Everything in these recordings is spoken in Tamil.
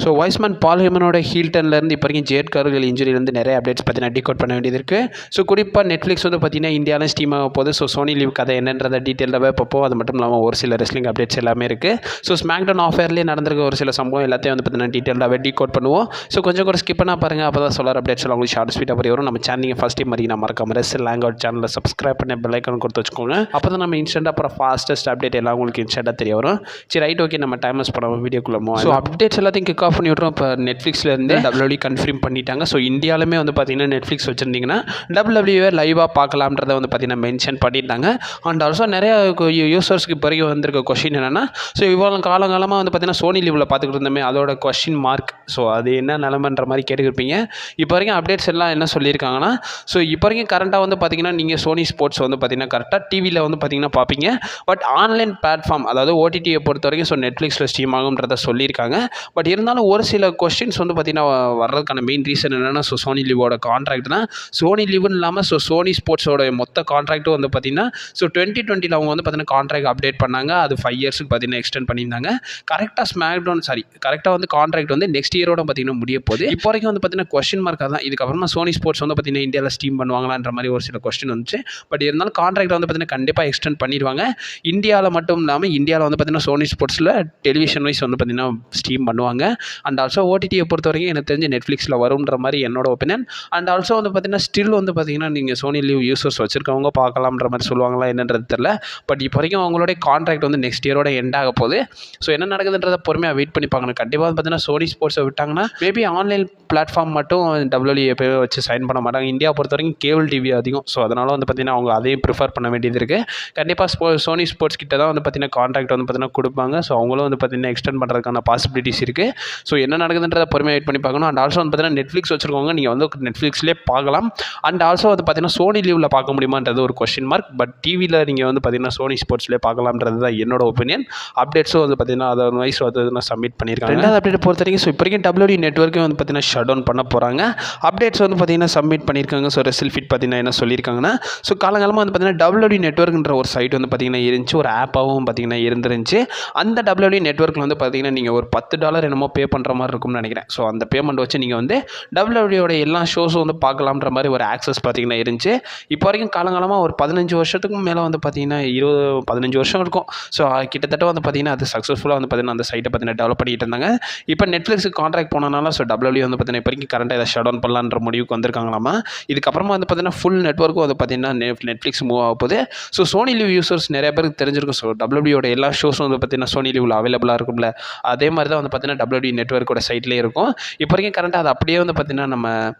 ஸோ வாய்ஸ்மேன் பால் ஹேமனோட ஹீல்டன்லேருந்து இப்போ வரைக்கும் ஜேட் கார்கில் இன்ஜுரியிலேருந்து நிறைய அப்டேட்ஸ் பார்த்தீங்கன்னா டிகோட் பண்ண வேண்டியது இருக்குது. ஸோ குறிப்பாக நெட்ஃப்ளிக்ஸ் வந்து பார்த்தீங்கன்னா இந்தியாவில் ஸ்ட்ரீம் ஆக போகுது. ஸோ சோனி லீவ் கதை என்னன்றதை டீட்டெயிலாகவே பார்ப்போம். அது மட்டும் இல்லாமல் ஒரு சில ரெஸ்லிங் அப்டேட்ஸ் எல்லாமே இருக்குது. ஸோ ஸ்மாக்டவுன் ஆஃபர்லேயே நடந்திருக்க ஒரு சில சம்பவம் எல்லாத்தையும் வந்து பார்த்தீங்கன்னா டீட்டெயிலாகவே டிகோட் பண்ணுவோம். ஸோ கொஞ்சம் கூட ஸ்கிப் பண்ணால் பாருங்கள். அப்போ தான் சொல்கிற அப்டேட்ஸ் எல்லாம் உங்களுக்கு ஷார்ட் ஸ்வீட்டாக பற்றி வரும். நம்ம சேனல் ஃபஸ்ட் டைம் மாதிரி நான் மறக்காம ரெஸ்ல் லேங்கவுட் சேனலில் சப்ஸ்கிரைப் பண்ணி பெல் ஐக்கான் கொடுத்து வச்சுக்கோங்க. அப்போ தான் நம்ம இன்ஸ்டன்ட்டாக அப்புறம் ஃபாஸ்டஸ்ட் அப்டேட் எல்லாம் உங்களுக்கு இன்ஸ்டன்ட்டாக தெரிய வரும். சரி ரைட், ஓகே, நம்ம டைமஸ் பண்ணாமல் வீடியோக்குள்ளே ஸோ அப்டேட்ஸ் எல்லாத்தையும் கிக் ஆஃப் பண்ணி விட்றோம். இப்போ நெட்ஃப்ளிக்ஸ்லேருந்து WWE கன்ஃபார்ம் பண்ணிட்டாங்க. ஸோ இந்தியாவிலுமே வந்து பார்த்தீங்கன்னா நெட்ஃப்ளிக்ஸ் வச்சுருந்தீங்கன்னா WWE லைவாக பார்க்கலாம்ன்றதை வந்து பார்த்தீங்கன்னா மென்ஷன் பண்ணிட்டாங்க. அண்ட் ஆல்சோ நிறைய யூசர்ஸ்க்கு பிறகு வந்திருக்க கொஷின் என்னென்னா, ஸோ இவ்வளோ காலங்காலமாக வந்து பார்த்தீங்கன்னா சோனி லீவில் பார்த்துக்கிட்டு இருந்தோமே அதோட கொஷின் மார்க். ஸோ அது என்ன நிலமன்ற மாதிரி கேட்டுருப்பீங்க. இப்போ வரைக்கும் அப்டேட்ஸ் எல்லாம் என்ன சொல்லியிருக்காங்கன்னா, ஸோ இப்போ வரைக்கும் கரண்ட்டாக வந்து பார்த்தீங்கன்னா நீங்கள் சோனி ஸ்போர்ட்ஸ் வந்து பார்த்தீங்கன்னா கரெக்டாக டிவியில் வந்து பார்த்தீங்கன்னா பார்ப்பீங்க. பட் ஆன்லைன் பிளாட்ஃபார்ம் அதாவது ஓடிடியை பொறுத்த வரைக்கும் ஸோ நெட்ஃப்ளிக்ஸில் ஸ்ட்ரீம் ஆகும்ன்றதை சொல்லியிருக்காங்க. பட் இருந்தாலும் ஒரு சில கொஸ்டின்ஸ் வந்து பார்த்தீங்கன்னா வர்றதுக்கான மெயின் ரீசன் என்னென்னா, ஸோ சோனி லீவோட கான்ட்ராக்ட் தான். சோனி லீவுன்னு இல்லாமல் ஸோ சோனி ஸ்போர்ட்ஸோட மொத்த கான்ட்ராக்ட்டும் வந்து பார்த்தீங்கன்னா ஸோ 2020 அவங்க வந்து பார்த்தீங்கன்னா கான்ட்ராக்ட் அப்டேட் பண்ணாங்க. அது 5 இயர்ஸுக்கு பார்த்தீங்கன்னா எக்ஸ்டெண்ட் பண்ணியிருந்தாங்க. கரெக்டாக வந்து கான்ட்ராக்ட் வந்து நெக்ஸ்ட் இயரோட பார்த்தீங்கன்னா முடிய போகுது. இப்போ வரைக்கும் வந்து பார்த்தீங்கன்னா கொஸ்டின் மார்க்காக தான். இதுக்கப்புறமா சோனி ஸ்போர்ட்ஸ் வந்து பார்த்தீங்கன்னா இந்தியாவில் ஸ்ட்ரீம் பண்ணுவாங்களான்ற மாதிரி ஒரு சில கொஸ்டின் வந்துச்சு. பட் இருந்தாலும் கான்ட்ராக்ட் வந்து பார்த்தீங்கன்னா கண்டிப்பாக எக்ஸ்டெண்ட் பண்ணிடுவாங்க. இந்தியாவில் மட்டும் இல்லாமல் இந்தியாவில் வந்து பார்த்தீங்கன்னா சோனி ஸ்போர்ட்ஸில் டெலிவிஷன் வைஸ் வந்து பார்த்தீங்கன்னா ஸ்ட்ரீம் பண்ணுவாங்க. அண்ட் ஆல்சோ ஓடிடியை பொறுத்த வரைக்கும் எனக்கு தெரிஞ்சு நெட்ஃப்ளிக்ஸில் வரும்ன்ற மாதிரி என்னோட ஒப்பீனியன். அண்ட் ஆல்சோ வந்து பார்த்தீங்கன்னா ஸ்டில் வந்து பார்த்தீங்கன்னா நீங்கள் சோனி லீவ் யூசர்ஸ் வச்சுருக்கவங்க பார்க்கலாம்ன்ற மாதிரி சொல்லுவாங்களா என்னன்றது தெரியல. பட் இப்போ வரைக்கும் அவங்களுடைய கான்ட்ராக்ட் வந்து நெக்ஸ்ட் இயரோட எண்ட் ஆக போகுது. ஸோ என்ன நடக்குதுன்றதை பொறுமையாக வெயிட் பண்ணி பார்க்கணும். கண்டிப்பாக வந்து பார்த்தீங்கன்னா சோனி ஸ்போர்ட்ஸை விட்டாங்கன்னா மேபி ஆன்லைன் பிளாட்ஃபார்ம் மட்டும் WWE எப்போயும் வச்சு சைன் பண்ண மாட்டாங்க. இந்தியா பொறுத்த வரைக்கும் கேபிள் டிவி அதிகம். ஸோ அதனால் வந்து பார்த்தீங்கன்னா அவங்க அதையும் ப்ரிஃபர் பண்ண வேண்டியது இருக்குது. கண்டிப்பாக சோனி ஸ்போர்ட்ஸ் கிட்ட தான் வந்து பார்த்தீங்கன்னா கான்ட்ராக்ட் வந்து பார்த்தீங்கன்னா கொடுப்பாங்க. ஸோ அவங்களும் வந்து பார்த்தீங்கன்னா எக்ஸ்டெண்ட் பண்ணுறதுக்கான பாசிபிலிட்டிஸ் இருக்குது. ஸோ என்ன நடக்குதுன்றதை பொறுமையாக வெயிட் பண்ணி பார்க்கணும். அண்ட் ஆல்சோ வந்து பார்த்தீங்கன்னா நெட்ஃப்ளிக்ஸ் வச்சுருக்கவங்க நீங்கள் வந்து நெட்ஃப்ளிக்ஸ்லேயே பார்க்கலாம். அண்ட் ஆல்சோ வந்து பார்த்தீங்கன்னா சோனி லீவில் பார்க்க முடியுமான்றது ஒரு கொஸ்டின் மார்க். பட் டிவியில் நீங்கள் வந்து பார்த்தீங்கன்னா சோனி ஸ்போர்ட்ஸ்லேயே பார்க்கலாம்ன்றது தான் என்னோட ஒப்பீனியன். அப்டேட்ஸும் வந்து பார்த்தீங்கன்னா அதை வைஸ் வந்து சப்மிட் பண்ணியிருக்காங்க. ரெண்டாவது அப்டேட் பொறுத்த வரைக்கும் ஸோ இப்போ வரைக்கும் WWE நெட்வொர்க்கே வந்து பார்த்தீங்கன்னா ஷட் டவுன் பண்ண போகிறாங்க. அப்டேட்ஸ் வந்து பார்த்தீங்கன்னா சப்மிட் பண்ணியிருக்காங்க. ஸோ ரெசில்ஃபிட் பார்த்தீங்கன்னா என்ன சொல்லியிருக்காங்கன்னா, ஸோ காலங்காலமாக வந்து பார்த்தீங்கன்னா WWE நெட்வொர்க்ன்ற ஒரு சைட் வந்து பார்த்தீங்கன்னா இருந்துச்சு. ஒரு ஆப்பாகவும் பார்த்தீங்கன்னா இருந்துருந்துச்சு. அந்த WWE நெட்வொர்க்கில் வந்து பார்த்தீங்கன்னா நீங்கள் ஒரு $10 என்னமோ பே பண்ணுற மாதிரி இருக்கும்னு நினைக்கிறேன். ஸோ அந்த பேமெண்ட் வச்சு நீங்கள் வந்து WWEயோட எல்லா ஷோஸும் வந்து பார்க்கலாம்ன்ற மாதிரி ஒரு ஆக்சஸ் பார்த்தீங்கன்னா இருந்துச்சு. இப்போ வரைக்கும் காலங்காலமாக ஒரு 15 வருஷத்துக்கும் மேலே வந்து பார்த்தீங்கன்னா 15 வருஷம் இருக்கும். ஸோ கிட்டத்தட்ட வந்து பார்த்தீங்கன்னா அது சக்ஸஸ்ஃபுல்லாக வந்து பார்த்தீங்கன்னா அந்த சைட்டை பார்த்தீங்கன்னா டெவலப் பண்ணிட்டு இருந்தாங்க. இப்போ நெட்ஃப்ளிக்ஸுக்கு கான்ட்ராக்ட் போனனால ஸோ WWE வந்து பார்த்தீங்கன்னா இப்போ வரைக்கும் கரண்ட்டாக இதை ஷட் டவுன் பண்ணலான்ற முடிவுக்கு வந்திருக்காங்களாமா. இதுக்கப்புறமா வந்து பார்த்தீங்கன்னா ஃபுல் நெட்வொர்க்கும் வந்து பார்த்தீங்கன்னா நெட்ஃப்ளிக்ஸ் மூவ் ஆக போகுது. ஸோ சோனி லீவ் யூசர்ஸ் நிறைய பேருக்கு தெரிஞ்சிருக்கும். ஸோ WWEயோட எல்லா ஷோஸும் வந்து பார்த்தீங்கன்னா சோனி லீவில் அவைலபிளாக இருக்கும்ல. அதே மாதிரி தான் வந்து பார்த்தீங்கன்னா WWE நெட்வொர்க்கோட சைட்லேயே இருக்கும். இப்போ வரைக்கும் கரண்ட்டாக அது அப்படியே வந்து பார்த்தீங்கன்னா நம்ம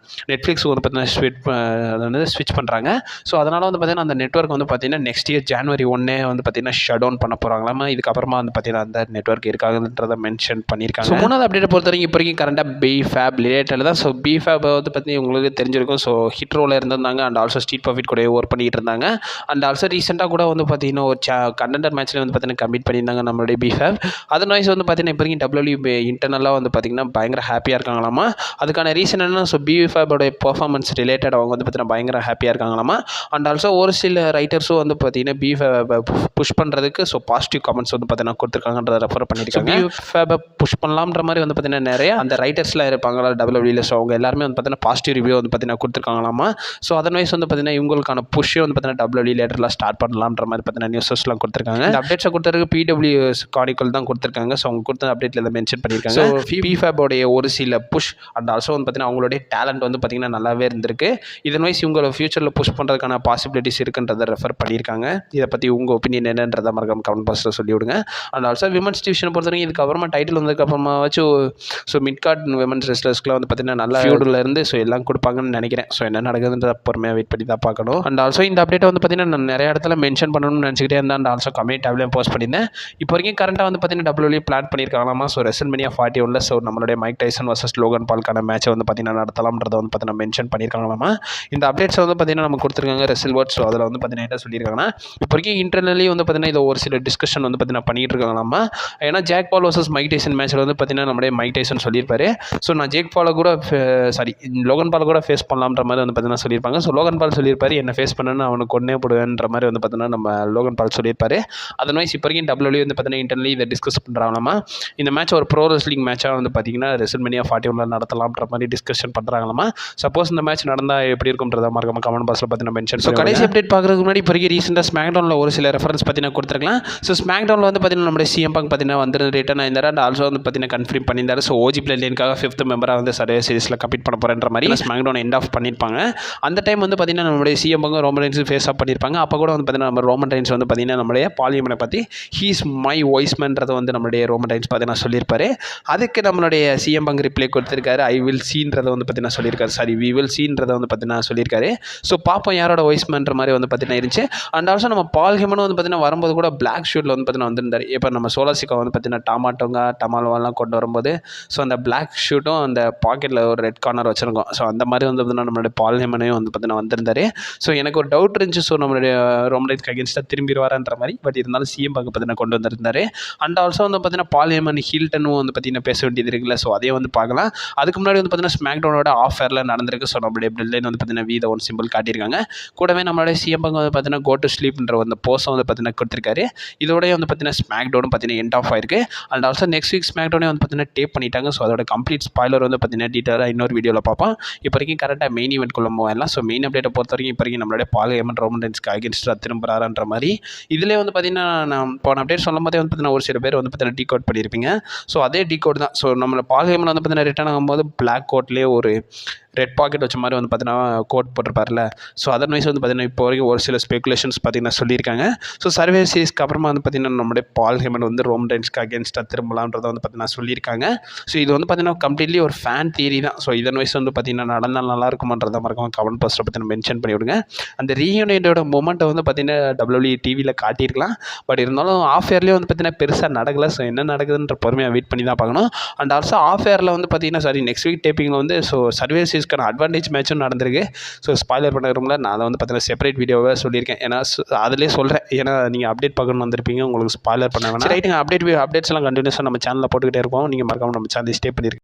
நெட்ஃப்ளிக்ஸ் வந்து பார்த்தீங்கன்னா ஸ்விட்ச் பண்ணுறாங்க. ஸோ அதனால் வந்து பார்த்தீங்கன்னா அந்த நெட்வொர்க் வந்து பார்த்தீங்கன்னா நெக்ஸ்ட் இயர் January 1 வந்து பார்த்தீங்கன்னா ஷட் டவுன் பண்ண போகிறாங்களாமா. இதுக்கப்புறமா வந்து பார்த்தீங்கன்னா அந்த நெட்வொர்க் இருக்காங்கன்றதை மென்ஷன் பண்ணியிருக்காங்க. ஸோ மூணாவது அப்டேட் பொறுத்த வரைக்கும் இப்போ வரைக்கும் கரண்ட்டாக BFAB ரிலேட்டட் தான். ஸோ BFAB வந்து பார்த்தீங்கன்னா உங்களுக்கு தெரிஞ்சிருக்கும். ஸோ ஹிட் ரோவில் இருந்திருந்தாங்க. அண்ட் ஆல்சோ ஸ்ட்ரீட் ப்ராஃபிட் கூட ஒர்க் பண்ணிட்டு இருந்தாங்க. அண்ட் ஆல்சோ ரீசெண்டாக கூட வந்து பார்த்தீங்கன்னா ஒரு கண்டெண்டர் மேட்ச்சில் வந்து பார்த்தீங்கன்னா கம்ப்ளீட் பண்ணியிருந்தாங்க நம்மளுடைய BFAB. அதர்வைஸ் வந்து பார்த்தீங்கன்னா இப்போ வரைக்கும் WWE இன்டர்னலாக வந்து பார்த்தீங்கன்னா பயங்கர ஹாப்பியாக இருக்காங்களாமா. அதுக்கான ரீசன் என்னன்னா, ஸோ BFABோடைய பெர்ஃபார்மன்ஸ் ரிலேட்டட் அவங்க வந்து பார்த்தீங்கன்னா பயங்கர ஹாப்பியாக இருக்காங்களாமா. அண்ட் ஆல்சோ ஒரு சில ரைட்டர்ஸும் வந்து பார்த்தீங்கன்னா BFAB புஷ் பண்ணுறதுக்கு ஸோ பாசிட்டிவ் கமெண்ட்ஸ் வந்து பார்த்தீங்கன்னா கொடுத்துருக்காங்கன்றத ரெஃபர் பண்ணியிருக்காங்க. BFAB புஷ் பண்ணலாம்ன்ற மாதிரி வந்து பார்த்தீங்கன்னா நிறைய அந்த ரைட்டர்ஸ்லாம் இருப்பாங்களா WWEல. ஸோ அவங்க எல்லாருமே வந்து பார்த்தீங்கன்னா பாசிட்டிவ் ரிவ்யூ வந்து பார்த்தீங்கன்னா கொடுத்துருக்காங்களாமா. ஸோ அதர்வைஸ் வந்து பார்த்தீங்கன்னா இவங்களுக்கான புஷ்ஷே வந்து பார்த்தீங்கன்னா WWE லேட்டர்லாம் ஸ்டார்ட் பண்ணலாம்ன்ற மாதிரி பார்த்தீங்கன்னா நியூஸஸ்லாம் கொடுத்துருக்காங்க. இந்த அப்டேட்ஸை கொடுத்துருக்கு PWS கானிக்கல் தான் கொடுத்துருக்காங்க. ஸோ அவங்க கொடுத்த அப்டேட்டில் இதை மென்ஷன் பண்ணியிருக்காங்க. ஸோ BFABோடைய ஒரு சில புஷ் அண்ட் ஆல்சோ வந்து பார்த்தீங்கன்னா அவங்களுடைய டேலண்ட் வந்து பார்த்தீங்கன்னா நல்லாவே இருந்திருக்கு. இதன்வைஸ் இவங்களோட ஃபியூச்சரில் புஷ் பண்ணுறதுக்கான பாசிபிலிட்டிஸ் இருக்குன்றதை ரெஃபர் பண்ணியிருக்காங்க. இதை பற்றி உங்கள் ஒப்பீனியன் என்னன்றதை மறக்காம கமெண்ட் பாக்ஸில் சொல்லிவிடுங்க. அண்ட் ஆல்சோ விமன்ஸ் டிவிஷனை பொறுத்தவரைக்கும் இதுக்கப்புறமா டைட்டில் வந்ததுக்கப்புறமா வச்சு ஸோ மிட் கார்ட் விமன்ஸ் ரெஸ்லர்ஸ்க்குலாம் வந்து பார்த்தீங்கன்னா நல்லா ஃபியூடில் இருந்து ஸோ எல்லாம் கொடுப்பாங்கன்னு நினைக்கிறேன். ஸோ என்ன நடக்குதுன்ற பொறுமையாக வெயிட் பண்ணி தான் பார்க்கணும். அண்ட் ஆல்சோ இந்த அப்டேட்டை வந்து பார்த்தீங்கன்னா நான் நிறைய இடத்துல மென்ஷன் பண்ணணும்னு நினச்சிக்கிட்டே இருந்தேன். அண்ட் ஆல்சோ கமெண்ட் டேப்லையும் போஸ்ட் பண்ணியிருந்தேன். இப்போ வரைக்கும் கரண்ட்டாக வந்து பார்த்தீங்கன்னா WWE பிளான் பண்ணியிருக்காங்களாமா. ஸோ WrestleMania 41 ஸோ நம்மளுடைய மைக் டைசன் வர்சஸ் லோகன் பால்கான மேட்சை வந்து பார்த்தீங்கன்னா நடத்தலாம்ன்றதை வந்து பார்த்தீங்கன்னா மென்ஷன் பண்ணியிருக்காங்களாமா. இந்த அப்டேட்ஸை வந்து பார்த்தீங்கன்னா நம்ம கொடுத்துருக்காங்க ரெசில்வர்ட். ஸோ அதில் வந்து பார்த்தீங்கன்னா என்ன சொல்லியிருக்காங்கன்னா, இப்போ வரைக்கும் இன்டர்னலி வந்து பார்த்தீங்கன்னா இதை ஒரு சில டிஸ்கஷன் வந்து பார்த்தீங்கன்னா பண்ணிட்டு இருக்காங்களாமா. ஏன்னா ஜாக் பால் வர்சஸ் மைக் டைசன் மேட்ச்சில் வந்து பார்த்தீங்கன்னா நம்மளுடைய மைக் டைசன் சொல்லியிருப்பாரு. ஸோ நான் ஜேக் பாலை கூட லோகன் பால் கூட ஃபேஸ் பண்ணலாம்ன்ற மாதிரி வந்து பார்த்தீங்கன்னா சொல்லியிருப்பாங்க. ஸோ லோகன் பால் சொல்லியிருப்பாரு என்ன ஃபேஸ் பண்ணணும்னு அவனுக்கு கொன்னே போடுவேன்ற மாதிரி வந்து பார்த்தீங்கன்னா நம்ம லோகன் பால் சொல்லியிருப்பாரு. அதர்வைஸ் இப்போ வரைக்கும் WWE வந்து பார்த்தீங்கன்னா இன்டர்னலி இதை டிஸ்கஸ் பண்ணுறாங்களாமா. இந்த மேட்ச் ஒரு ப்ரோ ரெஸ்லிங் மேட்ச் மேட்சாக வந்து பார்த்தீங்கன்னா ரெசல்மேனியா 41 நடத்தலாம்ன்ற மாதிரி டிஸ்கஷன் பண்ணுறாங்களாமா. சப்போஸ் இந்த மேட்ச் நடந்தால் எப்படி இருக்கும்ன்றத மறக்காம கமெண்ட் பாக்ஸில் பார்த்தீங்கன்னா மென்ஷன். ஸோ கடைசி அப்டேட் பார்க்குறதுக்கு முன்னாடி இப்போதைக்கு ரீசெண்டாக ஸ்மாக்டவுனில் ஒரு சில ரெஃபரன்ஸ் பார்த்தீங்கன்னா கொடுத்துருக்கலாம். ஸோ ஸ்மாக்டவுனில் வந்து பார்த்தீங்கன்னா நம்மளுடைய CM Punk பார்த்தீங்கன்னா வந்து ரிட்டர்ன் ஆயிருந்தார். அண்ட் ஆல்சோ வந்து பார்த்தீங்கன்னா கன்ஃபார்ம் பண்ணியிருந்தார். ஸோ OG பிளேன்காக 5th மெம்பராக வந்து சர்வே சீரிஸில் கம்ப்ளீட் பண்ண போகிறன்ற மாதிரி ஸ்மாக்டவுன் எண்ட் ஆஃப் பண்ணியிருப்பாங்க. அந்த டைம் வந்து பார்த்தீங்கன்னா நம்மளுடைய CM Punk Roman Reigns face off பண்ணியிருப்பாங்க. அப்போ கூட வந்து பார்த்தீங்கன்னா நம்ம ரோமன் ரெயின்ஸ் வந்து பார்த்தீங்கன்னா நம்மளுடைய பால் ஹேமனை பற்றி ஹீஸ் மை வாய்ஸ்மேன்றதை வந்து நம்மளுடைய ரோமன் ரெயின்ஸ் பார்த்தீங்கன்னா சொல்லியிருப்பாரு. அதுக்கு நம்மளுடைய CM Punk ரிப்ளை கொடுத்துருக்காரு. ஐ வில் சீன்றதை வந்து பார்த்தீங்கன்னா சொல்லியிருக்காரு. சாரி, வி வில் சீன்றதை வந்து பார்த்தீங்கன்னா சொல்லியிருக்காரு. ஸோ பார்ப்போம் யாரோட வாய்ஸ்மேன்ற மாதிரி வந்து பார்த்தீங்கன்னா இருந்துச்சு. அண்ட் ஆல்சோ நம்ம பால் ஹேமனும் வந்து பார்த்தீங்கன்னா வரும்போது கூட பிளாக் ஷூட்டில் வந்து பார்த்தீங்கன்னா வந்திருந்தார். இப்போ நம்ம சோலாசிக்கா வந்து பார்த்தீங்கன்னா டமாட்டோங்க டமாலோவெல்லாம் கொண்டு வரும்போது ஸோ அந்த பிளாக் ஷூட்டும் அந்த பாக்கெட்டில் ஒரு ரெட் கார்னர் வச்சுருக்கோம். ஸோ அந்த மாதிரி வந்து பார்த்தீங்கன்னா நம்மளுடைய பால் ஹேமனையும் வந்து பார்த்தீங்கன்னா வந்திருந்தார். ஸோ எனக்கு ஒரு டவுட் இருந்துச்சு. ஸோ நம்மளுடைய ரோமன் ரெயின்ஸ்க்கு அகேன்ஸ்டாக திரும்பிடுவாரன்ற மாதிரி. பட் இருந்தாலும் CM Punk பார்த்தீங்கன்னா கொண்டு வந்திருந்தார். அண்ட் ஆல்சோ வந்து பார்த்தீங்கன்னா பால் ஹேமன் ஹீல்டனும் வந்து பார்த்தீங்கன்னா பேச வேண்டியது இருக்குல்ல. ஸோ அதையும் வந்து பார்க்கலாம். அதுக்கு முன்னாடி வந்து பார்த்தீங்கன்னா ஸ்மாக்டவுனோட ஆஃப் ஏரில் நடந்திருக்கு. ஸோ நம்மளுடைய பில்லைன் வந்து பார்த்தீங்கன்னா வி த ஒன் சிம்பிள் காட்டியிருக்காங்க. கூடவே நம்மளுடைய CM Punk வந்து பார்த்தீங்கன்னா கோ டு ஸ்லீப்ன்ற அந்த போஸ்ட்டை வந்து பார்த்தீங்கன்னா கொடுத்துருக்காரு. இதோடய வந்து பார்த்தீங்கன்னா ஸ்மாக்டவுன் பார்த்தீங்கன்னா எண்ட் ஆஃப் ஆயிருக்கு. அண்ட் ஆல்சோ நெக்ஸ்ட் வீக் ஸ்மாக்டவுனே வந்து பார்த்தீங்கன்னா டேப் பண்ணிட்டாங்க. ஸோ அதோட கம்ப்ளீட் ஸ்பாய்லர் வந்து பார்த்தீங்கன்னா டீட்டெயிலாக இன்னொரு வீடியோவில் பார்ப்போம். இப்போ வரைக்கும் கரெக்டாக மெயின் ஈவெண்ட் குள்ள போகலாம். ஸோ மெயின் அப்டேட்டை பொறுத்த வரைக்கும் இப்போ வரைக்கும் நம்மளுடைய பால் ஹேமன் ரோமன் ரெயின்ஸ்க்கு அகேன்ஸ்டாக திரும்புறாருன்ற மாதிரி இதிலே வந்து பார்த்தீங்கன்னா நான் போன அப்டேட் சொல்லும் போதே வந்து பார்த்தீங்கன்னா ஒரு சில பேர் வந்து பார்த்தீங்கன்னா டீ கோட் பண்ணியிருப்பீங்க. ஸோ அதே டீ கோட் தான். ஸோ நம்மளை பால் ஹேமன் வந்து பார்த்தீங்கன்னா ரிட்டர்ன் ஆகும்போது பிளாக் கோட்லேயே ஒரு ரெட் பாக்கெட் வச்ச மாதிரி வந்து பார்த்தீங்கன்னா கோட் போட்டிருப்பார்ல. ஸோ அதர்வைஸ் வந்து பார்த்தீங்கன்னா இப்போ வரைக்கும் ஒரு சில ஸ்பெகுலேஷன்ஸ் பார்த்தீங்கன்னா சொல்லியிருக்காங்க. ஸோ சர்வே சீரிஸ்க்கு அப்புறமா வந்து பார்த்தீங்கன்னா நம்மளுடைய பால் ஹேமன் வந்து ரோமன் ரெயின்ஸ்க்கு அகேன்ஸ்டாக திரும்பலான்றதை வந்து பார்த்தீங்கன்னா சொல்லியிருக்காங்க. ஸோ இது வந்து பார்த்தீங்கன்னா கம்ப்ளீட்லி ஒரு ஃபேன் தியரி தான். ஸோ இதன் வயசு வந்து பார்த்தீங்கன்னா நடந்தால் நல்லா இருக்குமான்றதை மறக்காம கமெண்ட் பாக்ஸில் பார்த்தீங்கன்னா மென்ஷன் பண்ணி விடுங்க. அந்த ரீயூனியனோட மொமெண்ட்டை வந்து பார்த்தீங்கன்னா WWE டிவியில் காட்டியிருக்கலாம். பட் இருந்தாலும் ஆஃப் ஏர்லேயே வந்து பார்த்தீங்கன்னா பெருசாக நடக்கலை. ஸோ என்ன நடக்குதுன்ற பொறுமையாக வெயிட் பண்ணி தான் பார்க்கணும். அண்ட் ஆல்சோ ஆஃப் ஏரில் வந்து பார்த்தீங்கன்னா நெக்ஸ்ட் வீக் டேப்பிங்கில் வந்து ஸோ சர்வே சீரிஸ்க்கான அட்வான்டேஜ் மேட்சும் நடந்திருக்கு. ஸோ ஸ்பாய்லர் பண்ண விரும்பல. நான் அதை வந்து பார்த்தீங்கன்னா செப்பரேட் வீடியோவை சொல்லியிருக்கேன். ஏன்னா அதிலே சொல்கிறேன். ஏன்னா நீங்கள் அப்டேட் பார்க்கணும் வந்திருப்பீங்க, உங்களுக்கு ஸ்பாய்லர் பண்ண வேணாம். ரைட்டுங்க, அப்டேட்ஸ் எல்லாம் கண்டினியூஸாக நம்ம சேனலில் போட்டுக்கிட்டே இருப்போம். நீங்கள் மறக்காம நம்ம சேனல் ஸ்டே பண்ணியிருக்கேன்.